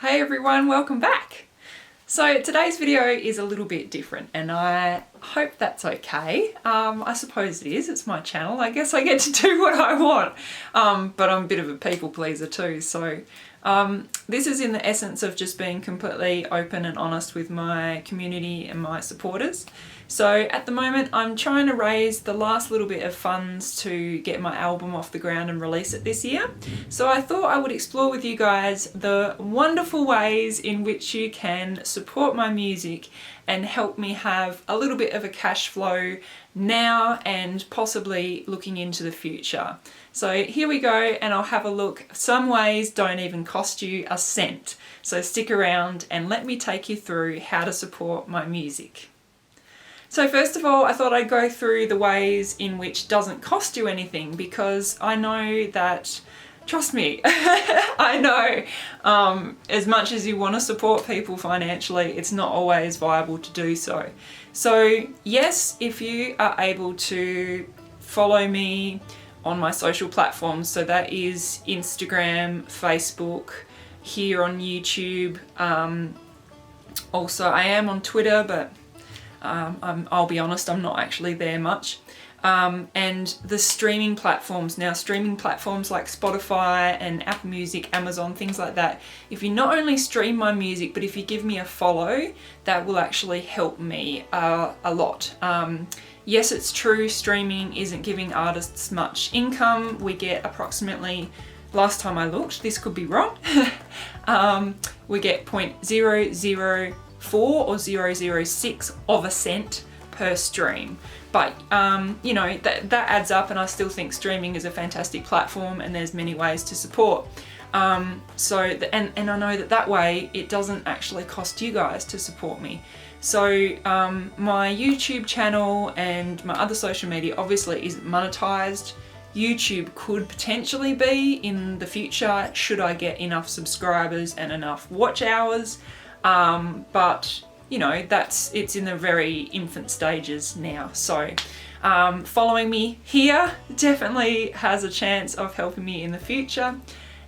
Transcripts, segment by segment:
Hey everyone, welcome back. So today's video is a little bit different and I hope that's okay. I suppose it is, it's my channel. I guess I get to do what I want, but I'm a bit of a people pleaser too. So this is in the essence of just being completely open and honest with my community and my supporters. So at the moment I'm trying to raise the last little bit of funds to get my album off the ground and release it this year. So I thought I would explore with you guys the wonderful ways in which you can support my music and help me have a little bit of a cash flow now and possibly looking into the future. So here we go, and I'll have a look. Some ways don't even cost you a cent. So stick around and let me take you through how to support my music. So first of all, I thought I'd go through the ways in which doesn't cost you anything, because I know that, trust me, I know as much as you want to support people financially, it's not always viable to do so. So yes, if you are able to follow me on my social platforms, so that is Instagram, Facebook, here on YouTube. Also I am on Twitter, but I'll be honest, I'm not actually there much. And the streaming platforms. Now, streaming platforms like Spotify and Apple Music, Amazon, things like that. If you not only stream my music, but if you give me a follow, that will actually help me a lot. Yes, it's true, streaming isn't giving artists much income. We get approximately, last time I looked, this could be wrong, we get 0.004 or 0.006 of a cent per stream. But you know, that adds up, and I still think streaming is a fantastic platform and there's many ways to support. And I know that way it doesn't actually cost you guys to support me. So my YouTube channel and my other social media obviously isn't monetized. YouTube could potentially be in the future should I get enough subscribers and enough watch hours. But you know, it's in the very infant stages now. So following me here definitely has a chance of helping me in the future.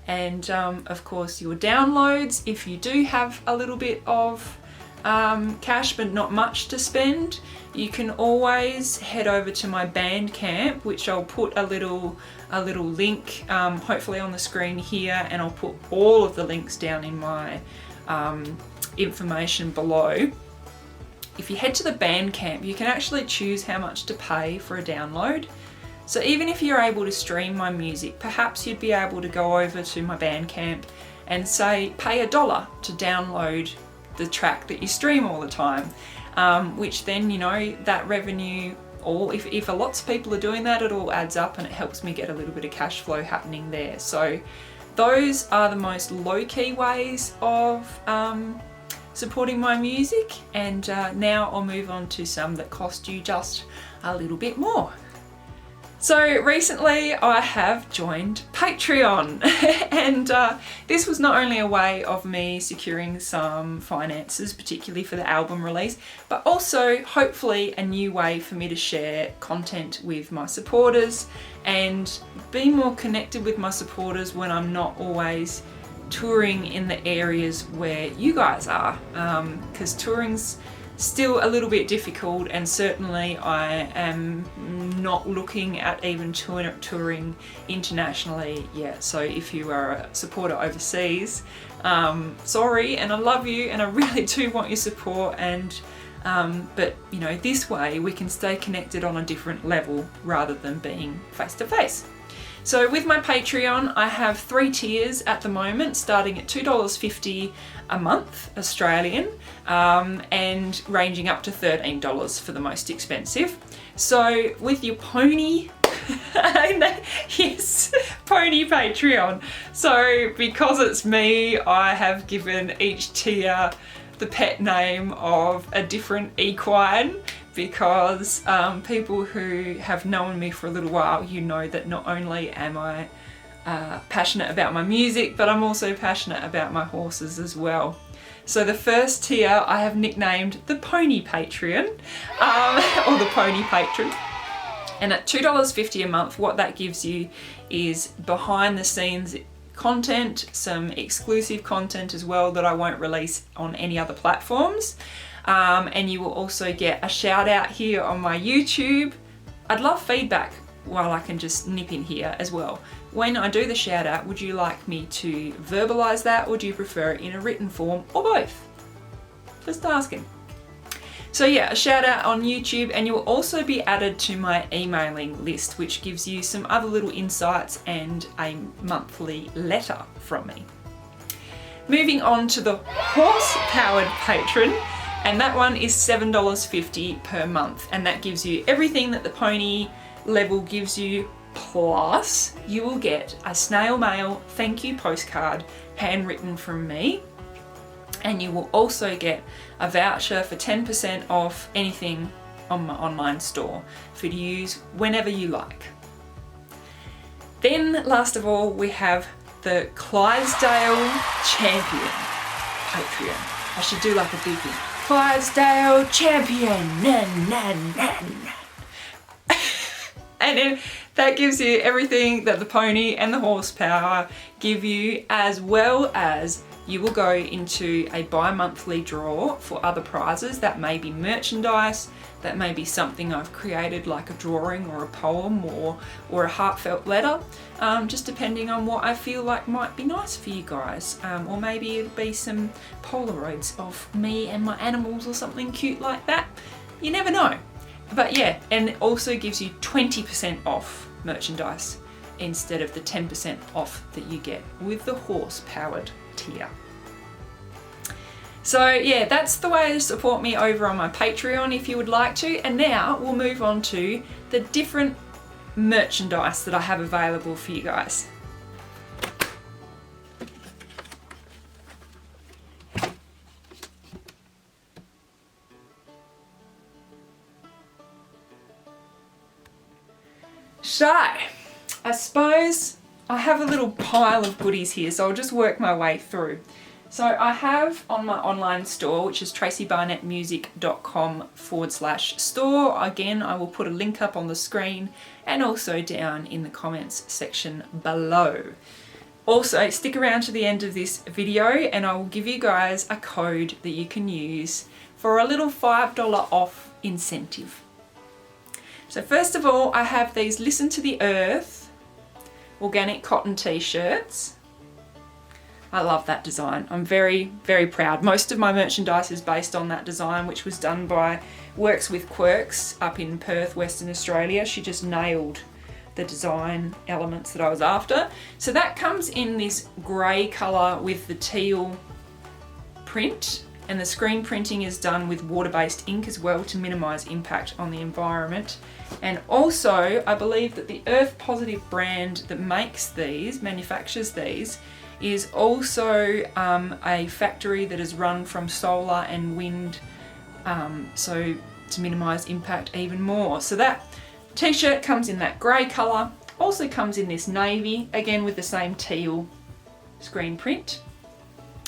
And of course your downloads, if you do have a little bit of cash but not much to spend, you can always head over to my Bandcamp, which I'll put a little link hopefully on the screen here, and I'll put all of the links down in my information below. If you head to the Bandcamp, you can actually choose how much to pay for a download. So even if you're able to stream my music, perhaps you'd be able to go over to my Bandcamp and say pay $1 to download the track that you stream all the time, which then, you know, that revenue, or if lots of people are doing that, it all adds up and it helps me get a little bit of cash flow happening there. So those are the most low-key ways of supporting my music, and now I'll move on to some that cost you just a little bit more. So recently I have joined Patreon and this was not only a way of me securing some finances, particularly for the album release, but also hopefully a new way for me to share content with my supporters and be more connected with my supporters when I'm not always touring in the areas where you guys are, because touring's still a little bit difficult, and certainly I am not looking at even touring internationally yet. So if you are a supporter overseas, sorry, and I love you and I really do want your support, and but you know, this way we can stay connected on a different level rather than being face to face. So with my Patreon, I have 3 tiers at the moment, starting at $2.50 a month Australian, and ranging up to $13 for the most expensive. So with your pony, yes, pony Patreon. So because it's me, I have given each tier the pet name of a different equine, because people who have known me for a little while, you know that not only am I passionate about my music, but I'm also passionate about my horses as well. So the first tier I have nicknamed the Pony Patreon, or the Pony Patron. And at $2.50 a month, what that gives you is behind the scenes content, some exclusive content as well that I won't release on any other platforms. And you will also get a shout out here on my YouTube. I'd love feedback while I can just nip in here as well. When I do the shout out, would you like me to verbalize that, or do you prefer it in a written form, or both? Just asking. So yeah, a shout out on YouTube, and you will also be added to my emailing list, which gives you some other little insights and a monthly letter from me. Moving on to the horse-powered Patron, and that one is $7.50 per month, and that gives you everything that the pony level gives you, plus you will get a snail mail thank you postcard handwritten from me, and you will also get a voucher for 10% off anything on my online store for you to use whenever you like. Then last of all, we have the Clydesdale Champion Patreon. I should do like a big thing. Clydesdale Champion, nan, nan, nan. And then that gives you everything that the pony and the horsepower give you, as well as you will go into a bi-monthly draw for other prizes. That may be merchandise, that may be something I've created like a drawing or a poem or a heartfelt letter, just depending on what I feel like might be nice for you guys. Or maybe it'll be some Polaroids of me and my animals or something cute like that. You never know. But yeah, and it also gives you 20% off merchandise instead of the 10% off that you get with the horse-powered tier. So yeah, that's the way to support me over on my Patreon if you would like to. And now we'll move on to the different merchandise that I have available for you guys. So, I suppose I have a little pile of goodies here, so I'll just work my way through. So I have on my online store, which is traceybarnettmusic.com/store. Again, I will put a link up on the screen and also down in the comments section below. Also, stick around to the end of this video and I will give you guys a code that you can use for a little $5 off incentive. So first of all, I have these Listen to the Earth organic cotton t-shirts. I love that design. I'm very, very proud. Most of my merchandise is based on that design, which was done by Works with Quirks up in Perth, Western Australia. She just nailed the design elements that I was after. So that comes in this grey colour with the teal print, and the screen printing is done with water-based ink as well to minimise impact on the environment. And also, I believe that the Earth Positive brand that manufactures these, is also a factory that is run from solar and wind, so to minimise impact even more. So that t-shirt comes in that grey colour, also comes in this navy, again with the same teal screen print.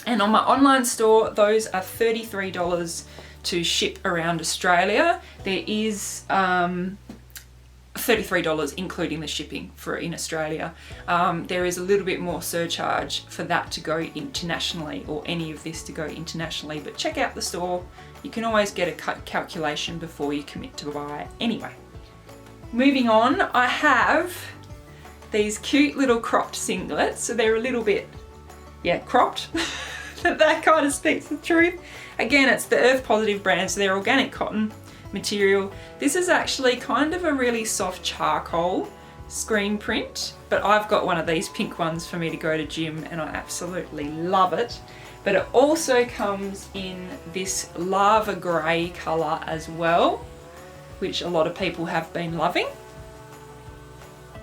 And on my online store, those are $33 to ship around Australia. There is $33 including the shipping for in Australia. There is a little bit more surcharge for that to go internationally, or any of this to go internationally, but check out the store. You can always get a calculation before you commit to buy anyway. Moving on, I have these cute little cropped singlets. So they're a little bit, cropped. That kind of speaks the truth. Again, it's the Earth Positive brand, so they're organic cotton material. This is actually kind of a really soft charcoal screen print, but I've got one of these pink ones for me to go to gym and I absolutely love it. But it also comes in this lava grey colour as well, which a lot of people have been loving.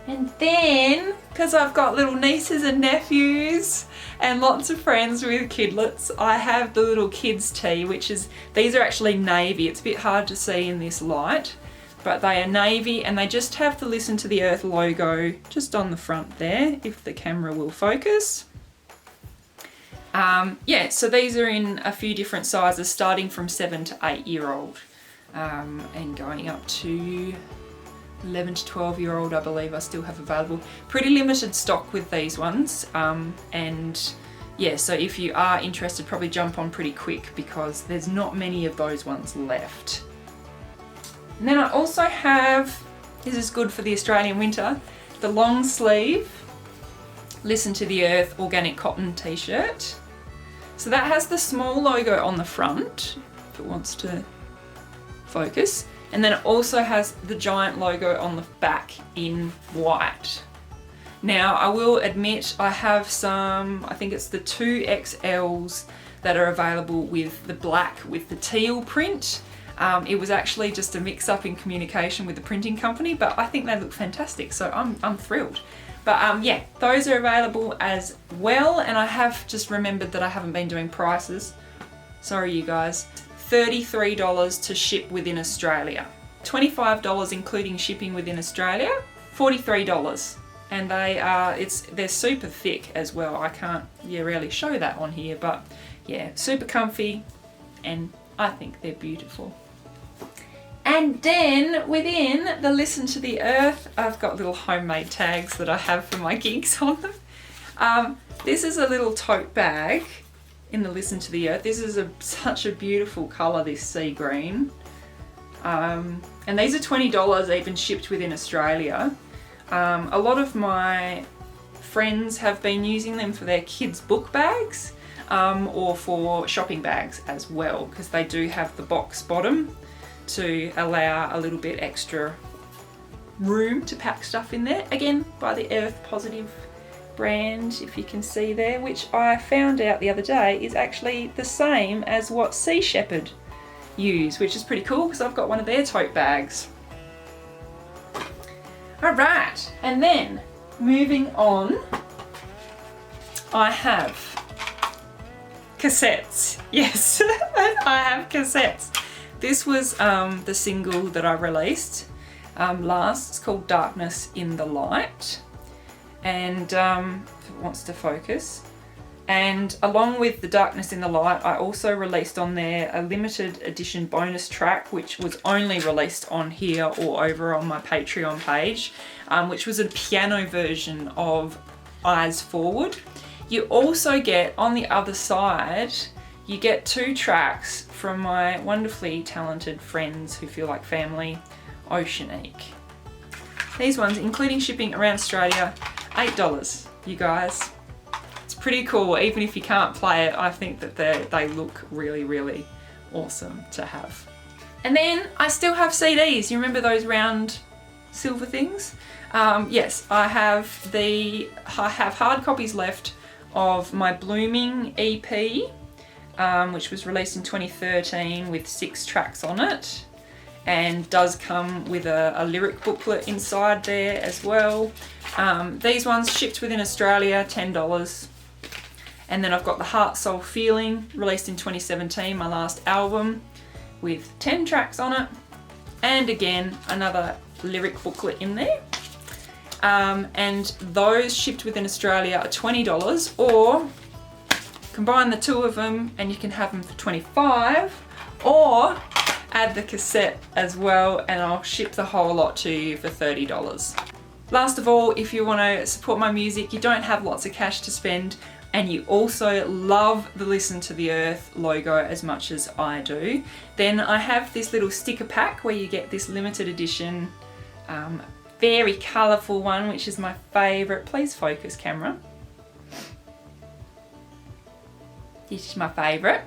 And then, because I've got little nieces and nephews and lots of friends with kidlets, I have the little kids tee, which is, these are actually navy. It's a bit hard to see in this light, but they are navy and they just have the Listen to the Earth logo just on the front there, if the camera will focus. So these are in a few different sizes, starting from 7 to 8 year old and going up to 11 to 12-year-old, I believe I still have available. Pretty limited stock with these ones, and yeah, so if you are interested, probably jump on pretty quick because there's not many of those ones left. And then I also have, this is good for the Australian winter, the long sleeve Listen to the Earth organic cotton t-shirt. So that has the small logo on the front, if it wants to focus. And then it also has the giant logo on the back in white. Now, I will admit I have some, I think it's the 2XLs that are available with the black with the teal print. It was actually just a mix-up in communication with the printing company, but I think they look fantastic, so I'm thrilled. But yeah, those are available as well, and I have just remembered that I haven't been doing prices. Sorry, you guys. $33 to ship within Australia. $25 including shipping within Australia. $43. And they're super thick as well. I can't really show that on here, but yeah, super comfy, and I think they're beautiful. And then within the Listen to the Earth, I've got little homemade tags that I have for my gigs on them. This is a little tote bag in the Listen to the Earth. This is such a beautiful colour, this sea green. And these are $20 even shipped within Australia. A lot of my friends have been using them for their kids' book bags, or for shopping bags as well, because they do have the box bottom to allow a little bit extra room to pack stuff in there. Again, by the Earth Positive brand, if you can see there, which I found out the other day is actually the same as what Sea Shepherd use, which is pretty cool because I've got one of their tote bags. Alright, and then moving on, I have cassettes. Yes, I have cassettes. This was the single that I released last. It's called Darkness in the Light, and if it wants to focus. And along with the Darkness in the Light, I also released on there a limited edition bonus track, which was only released on here or over on my Patreon page, which was a piano version of Eyes Forward. You also get, on the other side, you get 2 tracks from my wonderfully talented friends who feel like family, Oceanique. These ones, including shipping around Australia, $8, you guys. It's pretty cool. Even if you can't play it, I think that they look really, really awesome to have. And then I still have CDs. You remember those round silver things? Yes, I have hard copies left of my Blooming EP, which was released in 2013 with 6 tracks on it, and does come with a lyric booklet inside there as well. These ones shipped within Australia, $10. And then I've got the Heart Soul Feeling, released in 2017, my last album, with 10 tracks on it, and again another lyric booklet in there. And those shipped within Australia are $20, or combine the 2 of them and you can have them for $25, or add the cassette as well and I'll ship the whole lot to you for $30. Last of all, if you want to support my music, you don't have lots of cash to spend, and you also love the Listen to the Earth logo as much as I do, then I have this little sticker pack where you get this limited edition, very colourful one, which is my favourite. Please focus, camera. This is my favourite.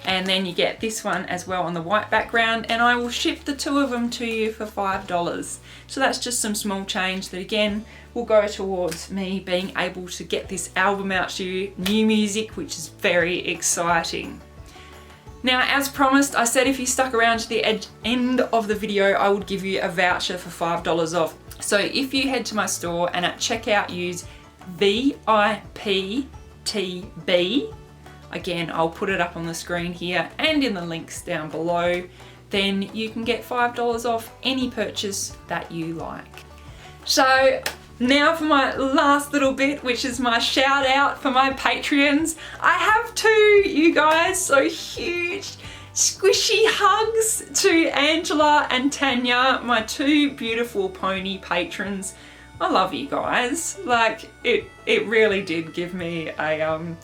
And then you get this one as well on the white background, and I will ship the 2 of them to you for $5. So that's just some small change that again will go towards me being able to get this album out to you, new music, which is very exciting. Now, as promised, I said if you stuck around to the end of the video, I would give you a voucher for $5 off. So if you head to my store and at checkout use VIPTB, again, I'll put it up on the screen here and in the links down below, then you can get $5 off any purchase that you like. So now for my last little bit, which is my shout out for my Patreons. I have 2, you guys, so huge Squishy hugs to Angela and Tanya, my two beautiful pony patrons. I love you guys. Like, it really did give me a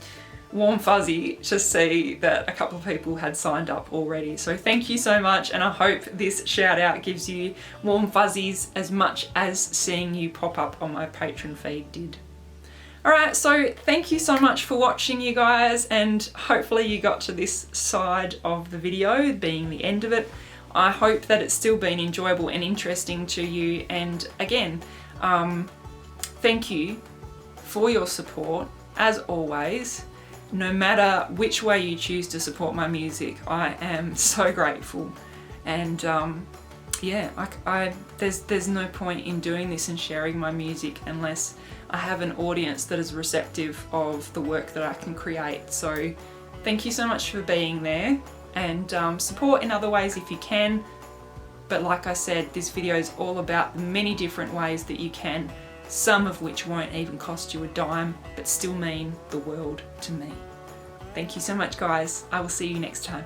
warm fuzzy to see that a couple of people had signed up already. So thank you so much, and I hope this shout out gives you warm fuzzies as much as seeing you pop up on my Patreon feed did. Alright, so thank you so much for watching, you guys, and hopefully you got to this side of the video, being the end of it. I hope that it's still been enjoyable and interesting to you, and again, thank you for your support, as always. No matter which way you choose to support my music, I am so grateful. And yeah, there's no point in doing this and sharing my music unless I have an audience that is receptive of the work that I can create. So thank you so much for being there, and support in other ways if you can. But like I said, this video is all about the many different ways that you can, some of which won't even cost you a dime, but still mean the world to me. Thank you so much, guys. I will see you next time.